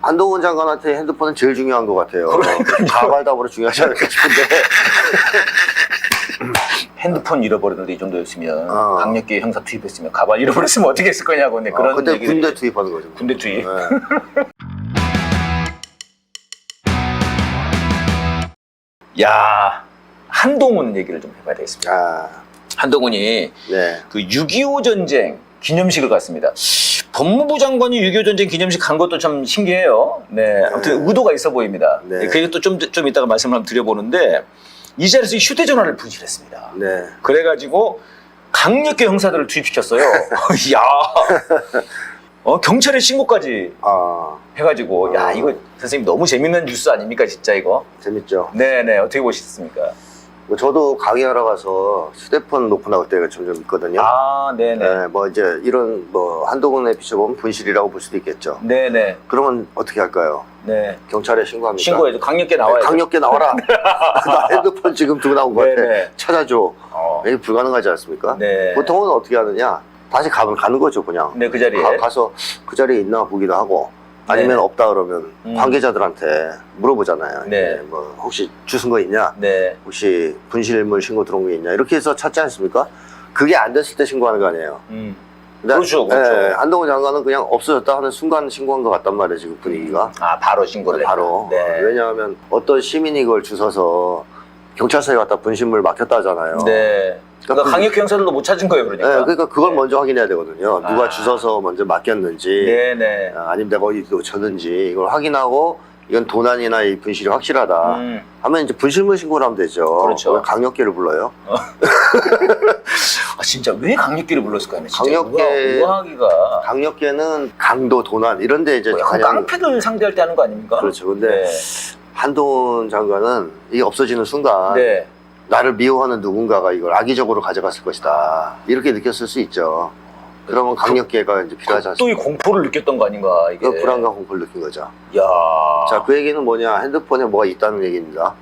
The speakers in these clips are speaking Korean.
한동훈 장관한테 핸드폰은 제일 중요한 것 같아요. 가발답으로 중요하지 않을까 싶은데. 핸드폰 잃어버렸는데 이 정도였으면 강력계 형사 투입했으면 가발 잃어버렸으면 어떻게 했을 거냐고 그런 그때 얘기를 군대 투입하는 거죠. 군대 투입. 네. 야, 한동훈 얘기를 좀 해봐야 되겠습니다. 아, 한동훈이 네. 그 6.25 전쟁 기념식을 갔습니다. 법무부 장관이 6.25 전쟁 기념식 간 것도 참 신기해요. 네, 아무튼 의도가 있어 보입니다. 네. 그것도 좀 이따가 말씀을 한번 드려보는데 이 자리에서 휴대전화를 분실했습니다. 네. 그래가지고 강력계 형사들을 투입시켰어요. 야, 경찰에 신고까지 해가지고 야 이거 선생님 너무 재밌는 뉴스 아닙니까 진짜 이거? 재밌죠. 네네 어떻게 보셨습니까? 저도 강의하러 가서 휴대폰 놓고 나올 때가 점점 있거든요. 아 네네. 네, 뭐 이제 이런 뭐 한동훈에 비춰보면 분실이라고 볼 수도 있겠죠. 네네. 그러면 어떻게 할까요? 네. 경찰에 신고합니까? 신고해줘. 강력계 나와야 네, 강력계 나와라. 나 핸드폰 지금 두고 나온 것 같아. 네네. 찾아줘. 이게 불가능하지 않습니까? 네. 보통은 어떻게 하느냐? 다시 가는 거죠, 그냥. 네, 그 자리에. 가서 그 자리에 있나 보기도 하고, 아니면 네. 없다 그러면 관계자들한테 물어보잖아요. 네. 뭐 혹시 주신 거 있냐? 네. 혹시 분실물 신고 들어온 게 있냐? 이렇게 해서 찾지 않습니까? 그게 안 됐을 때 신고하는 거 아니에요. 근데, 그렇죠, 그렇죠. 네, 한동훈 장관은 그냥 없어졌다 하는 순간 신고한 것 같단 말이에요, 지금 분위기가. 아 바로 신고를 바로. 네. 왜냐하면 어떤 시민이 그걸 주워서 경찰서에 갖다 분실물 맡겼다 하잖아요. 네. 그러니까 강력계 형사들도 못 찾은 거예요, 그러니까. 네, 그러니까 그걸 네. 먼저 확인해야 되거든요. 누가 주워서 먼저 맡겼는지, 네네. 아니면 내가 어디 놓쳤는지 이걸 확인하고 이건 도난이나 이 분실이 확실하다 하면 이제 분실물 신고를 하면 되죠. 그렇죠. 왜 강력계를 불러요? 아 진짜 왜 강력계를 불렀을까요? 진짜 강력계- 의아하기가. 강력계는 강도, 도난 이런 데 이제 뭐 약간 깡패들 상대할 때 하는 거 아닙니까? 그렇죠. 근데 한동훈 장관은 이게 없어지는 순간 네. 나를 미워하는 누군가가 이걸 악의적으로 가져갔을 것이다. 이렇게 느꼈을 수 있죠. 그러면 강력계가 이제 필요하지 않습니까? 또 이 공포를 느꼈던 거 아닌가 이게. 그 불안과 공포를 느낀 거죠. 야. 자, 그 얘기는 뭐냐? 핸드폰에 뭐가 있다는 얘기입니다.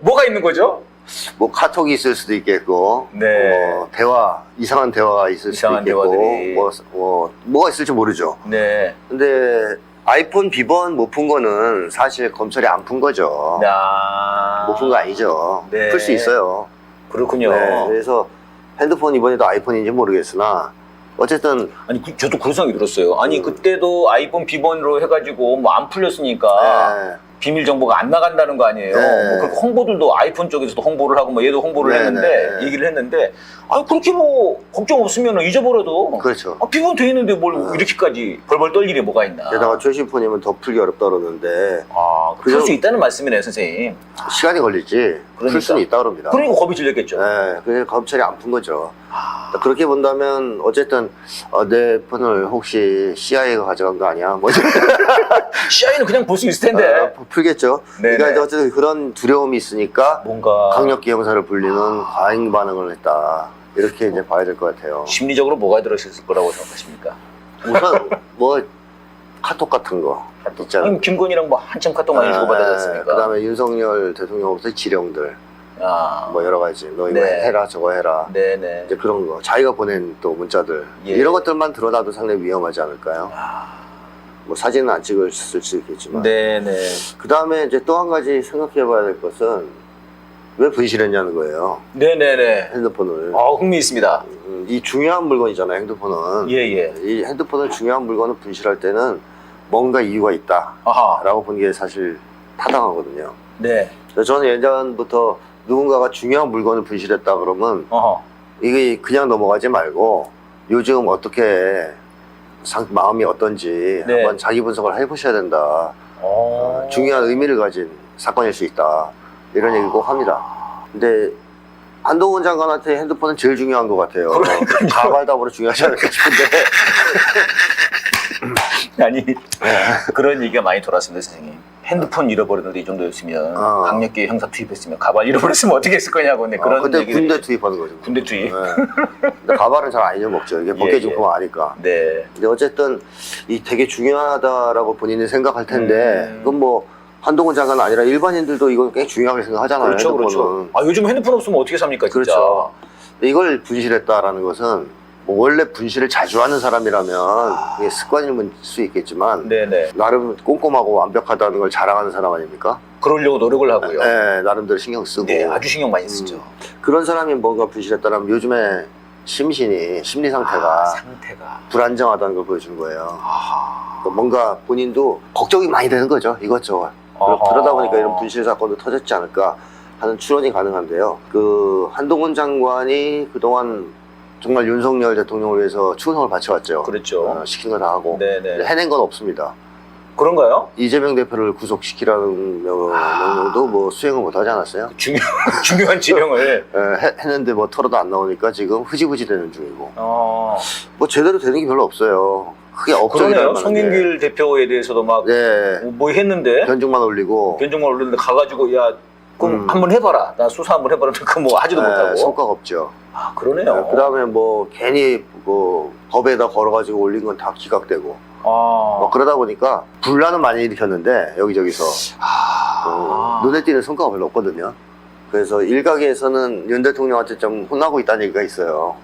뭐가 있는 거죠? 뭐 카톡이 있을 수도 있겠고, 네. 이상한 대화가 있을 이상한 수도 있겠고, 대화들이. 뭐가 있을지 모르죠. 네. 근데 아이폰 비번 못 푼 거는 사실 검찰이 안 푼 거죠. 야. 못 푼 거 아니죠. 네. 풀 수 있어요. 그렇군요. 네, 그래서 핸드폰 이번에도 아이폰인지 모르겠으나 어쨌든 아니 저도 그런 생각이 들었어요. 아니 그때도 아이폰 비번으로 해가지고 뭐 안 풀렸으니까 네, 비밀 정보가 안 나간다는 거 아니에요. 네. 뭐 그 홍보들도 아이폰 쪽에서도 홍보를 하고 뭐 얘도 홍보를 네, 했는데 네. 얘기를 했는데 아니 그렇게 뭐 걱정 없으면 잊어버려도 그렇죠. 비번 돼 있는데 뭘 이렇게까지 벌벌 떨 일이 뭐가 있나. 게다가 최신폰이면 더 풀기 어렵다 그러는데 풀 수 있다는 말씀이네요, 선생님. 시간이 걸리지 풀 그러니까. 수는 있다 그럽니다. 그러니까 겁이 질렸겠죠. 네, 그래서 검찰이 안 푼 거죠. 그렇게 본다면 어쨌든 내 폰을 혹시 CIA가 가져간 거 아니야? 뭐 CIA는 그냥 볼 수 있을 텐데. 풀겠죠. 네네. 그러니까 이제 어쨌든 그런 두려움이 있으니까 뭔가 강력계 형사를 불리는 과잉 반응을 했다. 이렇게 이제 봐야 될 것 같아요. 심리적으로 뭐가 들어있을 거라고 생각하십니까? 우선 뭐 카톡 같은 거 있잖아요. 아니, 김건희랑 뭐 한참 카톡 많이 주고받았지 않습니까? 그다음에 윤석열 대통령으로부터 지령들 아, 뭐 여러 가지 너 이거 네. 해라 저거 해라 네네. 이제 그런 거 자기가 보낸 또 문자들 예. 이런 것들만 드러나도 상당히 위험하지 않을까요? 뭐 사진은 안 찍을 수 있겠지만 네네. 그 다음에 이제 또 한 가지 생각해봐야 될 것은 왜 분실했냐는 거예요. 네네네. 핸드폰을. 흥미 있습니다. 이 중요한 물건이잖아요. 핸드폰은. 예예. 이 핸드폰을 중요한 물건을 분실할 때는 뭔가 이유가 있다 아하. 라고 보는 게 사실 타당하거든요. 네. 그래서 저는 예전부터 누군가가 중요한 물건을 분실했다 그러면 어허. 이게 그냥 넘어가지 말고 요즘 어떻게 마음이 어떤지 네. 한번 자기 분석을 해보셔야 된다. 중요한 의미를 가진 사건일 수 있다. 이런 얘기 꼭 합니다. 근데 한동훈 장관한테 핸드폰은 제일 중요한 것 같아요. 가발답으로 중요하지 않을까 싶은데. 아니 그런 얘기가 많이 돌았습니다, 선생님. 핸드폰 잃어버렸는데 이 정도였으면 강력계 형사 투입했으면 가발 잃어버렸으면 어떻게 했을 거냐고 그런 그때 얘기를. 군대 투입하는 거죠. 군대 투입. 네. 근데 가발은 잘 안 잊어먹죠. 이게 벗겨진 거 아니까. 네. 근데 어쨌든 이 되게 중요하다라고 본인이 생각할 텐데 그건 뭐 한동훈 장관은 아니라 일반인들도 이걸 꽤 중요하게 생각하잖아요. 그렇죠, 핸드폰은. 그렇죠. 요즘 핸드폰 없으면 어떻게 삽니까, 진짜? 그렇죠. 근데 이걸 분실했다라는 것은 뭐 원래 분실을 자주 하는 사람이라면 그게 습관일 수 있겠지만 네네. 나름 꼼꼼하고 완벽하다는 걸 자랑하는 사람 아닙니까? 그러려고 노력을 하고요. 네, 나름대로 신경 쓰고. 네, 아주 신경 많이 쓰죠. 그런 사람이 뭔가 분실했다면 요즘에 심리 상태가 상태가 불안정하다는 걸 보여주는 거예요. 아하. 그러니까 뭔가 본인도 걱정이 많이 되는 거죠. 이것저것. 그러다 보니까 이런 분실 사건도 터졌지 않을까 하는 추론이 가능한데요. 그 한동훈 장관이 그동안 정말 윤석열 대통령을 위해서 충성을 바쳐왔죠. 그렇죠. 시킨 거 다 하고. 네네. 해낸 건 없습니다. 그런가요? 이재명 대표를 구속시키라는 명령도 뭐 수행을 못 하지 않았어요? 중요한 지령을. 했는데 뭐 털어도 안 나오니까 지금 흐지부지 되는 중이고. 뭐 제대로 되는 게 별로 없어요. 크게 업적이라는 그러네요. 송영길 대표에 대해서도 막 뭐 했는데 변증만 올리고 변증만 올렸는데 가가지고 야 그럼 한번 해봐라. 나 수사 한번 해봐라. 그 뭐 하지도 못하고. 성과가 없죠. 아 그러네요. 그다음에 뭐 괜히 뭐 법에다 걸어가지고 올린 건 다 기각되고. 뭐 그러다 보니까 분란은 많이 일으켰는데 여기저기서 눈에 띄는 성과가 별로 없거든요. 그래서 일각에서는 윤 대통령한테 좀 혼나고 있다는 얘기가 있어요.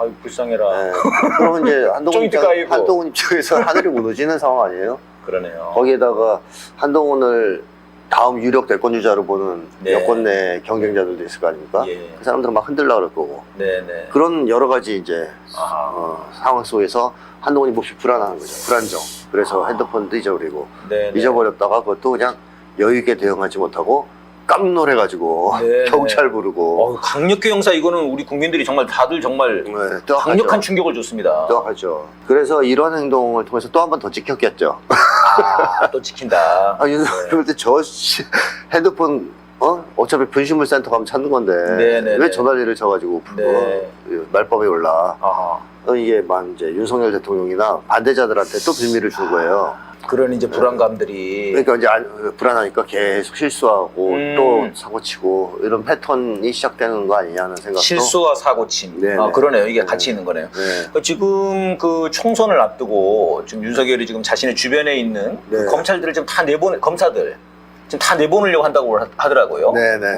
아유 불쌍해라. 그러면 이제 까이고. 한동훈 입장에서 하늘이 무너지는 상황 아니에요? 그러네요. 거기에다가 한동훈을 다음 유력 대권 주자로 보는 여권 내 경쟁자들도 있을 거 아닙니까? 그 사람들은 막 흔들려고 그럴 거고. 그런 여러 가지 이제 상황 속에서 한동훈이 몹시 불안한 거죠. 불안정. 그래서 핸드폰도 잊어버리고 잊어버렸다가 그것도 그냥 여유 있게 대응하지 못하고 깜놀해가지고 경찰 부르고. 강력계 형사 이거는 우리 국민들이 정말 다들 정말 강력한 충격을 줬습니다. 또하죠. 그래서 이런 행동을 통해서 또 한 번 더 찍혔겠죠. 또 찍힌다. 윤석열 볼 때 저 핸드폰 어차피 분실물 센터 가면 찾는 건데 왜 전화리를 쳐가지고 말법에 올라. 이게 이제 윤석열 대통령이나 반대자들한테 또 빌미를 준 거예요. 그런 이제 불안감들이. 그러니까 이제 불안하니까 계속 실수하고 또 사고치고 이런 패턴이 시작되는 거 아니냐는 생각도. 실수와 사고침. 그러네요. 이게 같이 있는 거네요. 그러니까 지금 그 총선을 앞두고 지금 윤석열이 지금 자신의 주변에 있는 그 검찰들을 지금 다 검사들 지금 다 내보내려고 한다고 하더라고요.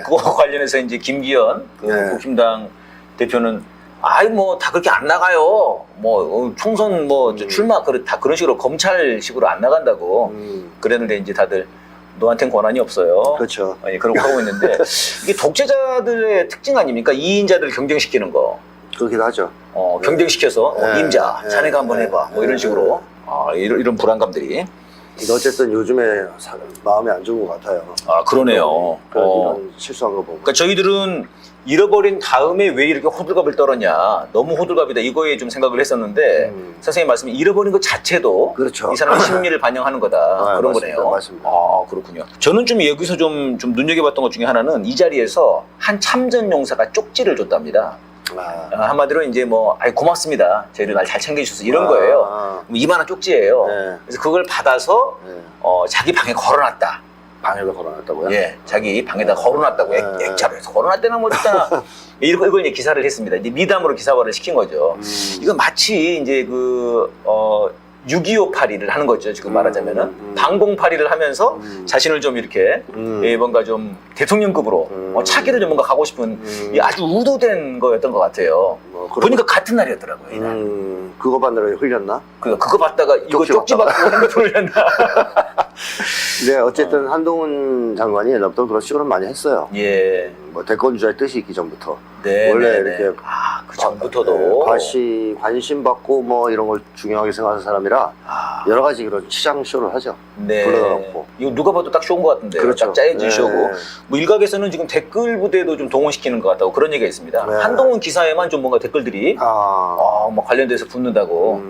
그거 관련해서 이제 김기현 국힘당 대표는 뭐 다 그렇게 안 나가요. 뭐 총선 뭐 출마 다 그런 식으로 검찰식으로 안 나간다고 그랬는데 이제 다들 너한테는 권한이 없어요. 그렇죠. 그러고 하고 있는데 이게 독재자들의 특징 아닙니까? 이인자들을 경쟁시키는 거. 그렇기도 하죠. 경쟁시켜서 임자, 자네가 한번 해봐. 뭐 이런 식으로 이런 불안감들이. 어쨌든 요즘에 마음이 안 좋은 것 같아요. 그러네요. 이런 실수한 거 보고. 그러니까 저희들은 잃어버린 다음에 왜 이렇게 호들갑을 떨었냐. 너무 호들갑이다. 이거에 좀 생각을 했었는데 선생님 말씀이 잃어버린 것 자체도 그렇죠. 이 사람의 심리를 반영하는 거다. 그런 맞습니다. 거네요. 맞습니다. 그렇군요. 저는 좀 여기서 좀 눈여겨봤던 것 중에 하나는 이 자리에서 한 참전 용사가 쪽지를 줬답니다. 한마디로 이제 뭐 고맙습니다. 저희를 날 잘 챙겨주셔서 이런 거예요. 이만한 쪽지예요. 그래서 그걸 받아서 자기 방에 걸어놨다. 방에다 걸어놨다고요? 자기 방에다 걸어놨다고. 액자로 해서 걸어놨다나 뭐 어쩌나. 이걸 이제 기사를 했습니다. 이제 미담으로 기사화를 시킨 거죠. 이건 마치 이제 6.25 파리를 하는 거죠. 지금 말하자면은 방공파리를 하면서 자신을 좀 이렇게 뭔가 좀 대통령급으로 차기로 좀 뭔가 가고 싶은 아주 의도된 거였던 것 같아요. 보니까 같은 날이었더라고요. 이날. 그거 받느라 흘렸나? 그거 받다가 이거 쪽지 받고 핸드폰 흘렸나? 네, 어쨌든 한동훈 장관이 옛날부터 그런 식으로 많이 했어요. 뭐 대권 주자의 뜻이 있기 전부터. 원래 이렇게 그 전부터도 관심 받고 뭐 이런 걸 중요하게 생각하는 사람이라 여러 가지 그런 치장 쇼를 하죠. 불러놓고. 이거 누가 봐도 딱 쇼인 것 같은데. 그렇죠. 딱 짜여진 쇼고. 뭐 일각에서는 지금 댓글 부대도 좀 동원시키는 것 같다고 그런 얘기가 있습니다. 한동훈 기사에만 좀 뭔가 댓글들이 뭐 관련돼서 붙는다고.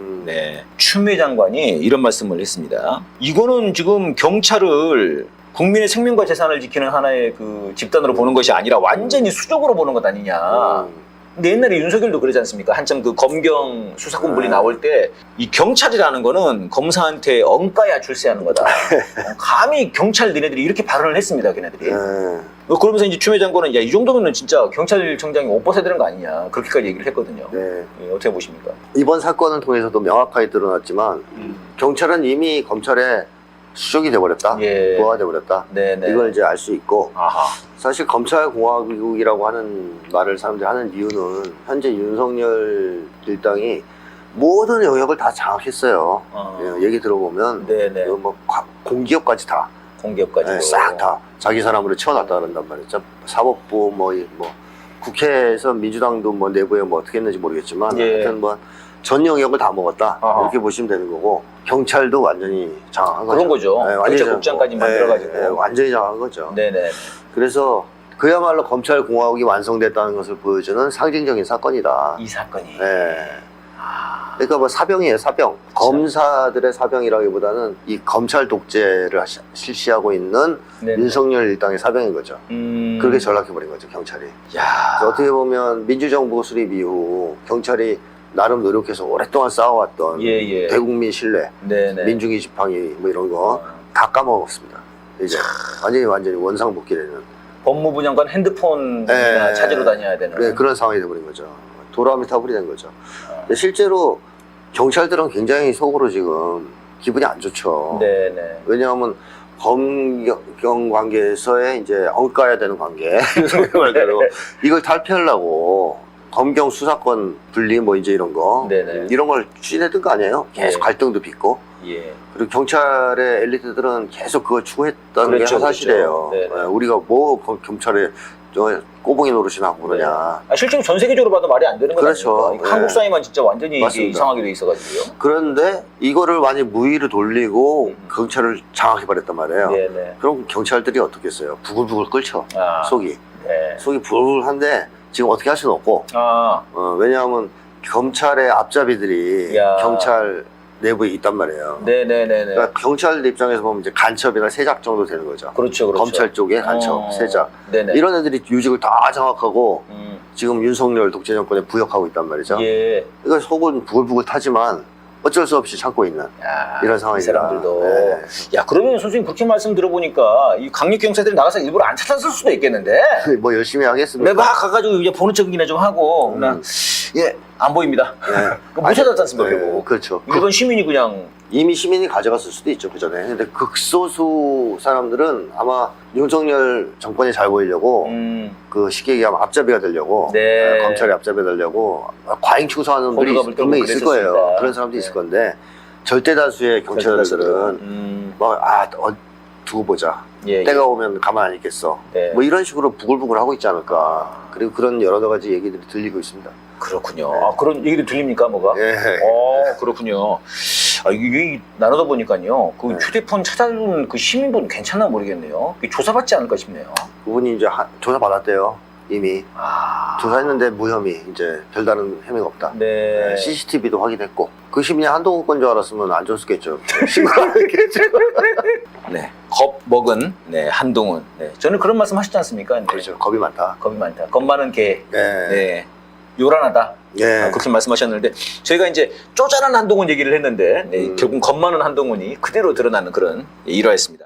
추미애 장관이 이런 말씀을 했습니다. 이거는 지금 경찰을 국민의 생명과 재산을 지키는 하나의 그 집단으로 보는 것이 아니라 완전히 수적으로 보는 것 아니냐. 근데 옛날에 윤석열도 그러지 않습니까? 한참 그 검경 수사권 분리 나올 때 이 경찰이라는 거는 검사한테 엉까야 출세하는 거다. 감히 경찰 니네들이 이렇게 발언을 했습니다. 걔네들이. 그러면서 이제 추미애 장관은 이 정도면은 진짜 경찰청장이 옷 벗어야 되는 거 아니냐. 그렇게까지 얘기를 했거든요. 어떻게 보십니까? 이번 사건을 통해서도 명확하게 드러났지만 경찰은 이미 검찰에 수족이 돼버렸다, 예. 부하가 돼버렸다. 네네. 이걸 이제 알 수 있고, 아하. 사실 검찰공화국이라고 하는 말을 사람들이 하는 이유는 현재 윤석열 일당이 모든 영역을 다 장악했어요. 얘기 들어보면 네네. 뭐 공기업까지 다, 공기업까지 싹 다 자기 사람으로 채워놨다 그런단 말이죠. 사법부 뭐 국회에서 민주당도 뭐 내부에 뭐 어떻게 했는지 모르겠지만 예. 하여튼 뭐 전 영역을 다 먹었다, 아하. 이렇게 보시면 되는 거고, 경찰도 완전히 장악한 거죠. 그런 거죠. 완전히 경찰국장까지 만들어가지고. 완전히 장악한 거죠. 네네. 그래서 그야말로 검찰공화국이 완성됐다는 것을 보여주는 상징적인 사건이다. 이 사건이. 네. 그러니까 뭐 사병이에요, 사병. 검사들의 사병이라기보다는 이 검찰 독재를 실시하고 있는 네네. 윤석열 일당의 사병인 거죠. 그렇게 전락해버린 거죠, 경찰이. 야. 그래서 어떻게 보면 민주정부 수립 이후 경찰이 나름 노력해서 오랫동안 쌓아왔던 예. 대국민 신뢰, 네네. 민중의 지팡이 뭐 이런 거 다 까먹었습니다. 이제 완전히 원상복귀되는. 법무부 장관 핸드폰 네. 찾으러 다녀야 되는. 네, 그런 상황이 돼버린 거죠. 도라미 타불이 된 거죠. 근데 실제로 경찰들은 굉장히 속으로 지금 기분이 안 좋죠. 네네. 왜냐하면 검경 관계에서의 이제 엉까야 되는 관계, 말대로 이걸 탈피하려고 검경 수사권 분리 뭐 이제 이런 거, 네네. 이런 걸 추진했던 거 아니에요? 계속 예. 갈등도 빚고. 예. 그리고 경찰의 엘리트들은 계속 그걸 추구했던 그렇죠, 게 사실이에요. 그렇죠. 네네. 우리가 뭐 검찰에 꼬봉이 노릇이나 하고 그러냐. 실제로 전 세계적으로 봐도 말이 안 되는 거죠. 그렇죠. 한국 사회만 진짜 완전히 이게 맞습니다. 이상하게 돼 있어가지고요. 그런데 이거를 많이 무위를 돌리고 경찰을 장악해버렸단 말이에요. 네네. 그럼 경찰들이 어떻게 했어요? 부글부글 끓죠. 속이. 네. 속이 부글부글한데 지금 어떻게 할 수는 없고. 아. 왜냐하면 검찰의 앞잡이들이 야. 경찰 내부에 있단 말이에요. 네네네네. 그러니까 경찰 입장에서 보면 이제 간첩이나 세작 정도 되는 거죠. 그렇죠. 검찰 쪽에 간첩, 세작. 네네. 이런 애들이 요직을 다 장악하고 음. 지금 윤석열 독재 정권에 부역하고 있단 말이죠. 예. 이거 속은 부글부글 타지만 어쩔 수 없이 참고 있는 이런 이 상황입니다. 사람들도. 네. 야, 그러면 선생님 그렇게 말씀 들어보니까 이 강력 경찰들이 나가서 일부러 안 찾았을 수도 있겠는데. 뭐 열심히 하겠습니다. 내가 막 가가지고 이제 보는 척이나 좀 하고 그냥 안 보입니다. 네. 못 찾았지 않습니까? 네, 결국. 그렇죠. 일반 시민이 그냥 이미 시민이 가져갔을 수도 있죠, 그 전에. 근데 극소수 사람들은 아마 윤석열 정권이 잘 보이려고 그 쉽게 얘기하면 앞잡이가 되려고, 네. 검찰의 앞잡이가 되려고 과잉 충성하는 분들이 호들갑을 떨고 분명히 있을 그랬었습니다. 거예요. 그런 사람도 네. 있을 건데 절대 다수의 경찰들은 두고 보자. 예, 때가 오면 가만 안 있겠어. 네. 뭐 이런 식으로 부글부글 하고 있지 않을까. 그리고 그런 여러 가지 얘기들이 들리고 있습니다. 그렇군요. 아, 그런 얘기도 들립니까, 뭐가? 예. 그렇군요. 이게 나누다 보니까요. 그 네. 휴대폰 찾아준 그 시민분 괜찮나 모르겠네요. 조사받지 않을까 싶네요. 그분이 이제 조사 받았대요. 이미 아. 조사했는데 무혐의, 이제 별다른 혐의가 없다. 네. CCTV도 확인했고 그 시민이 한동훈 건 줄 알았으면 안 줬겠죠. 신고하겠죠. 네. 겁 먹은 한동훈. 네. 저는 그런 말씀 하시지 않습니까? 네. 그렇죠. 겁이 많다. 겁이 많다. 겁 많은 개. 네. 네. 요란하다. 예. 그렇게 말씀하셨는데 저희가 이제 쪼잔한 한동훈 얘기를 했는데 결국 겁 많은 한동훈이 그대로 드러나는 그런 일화였습니다.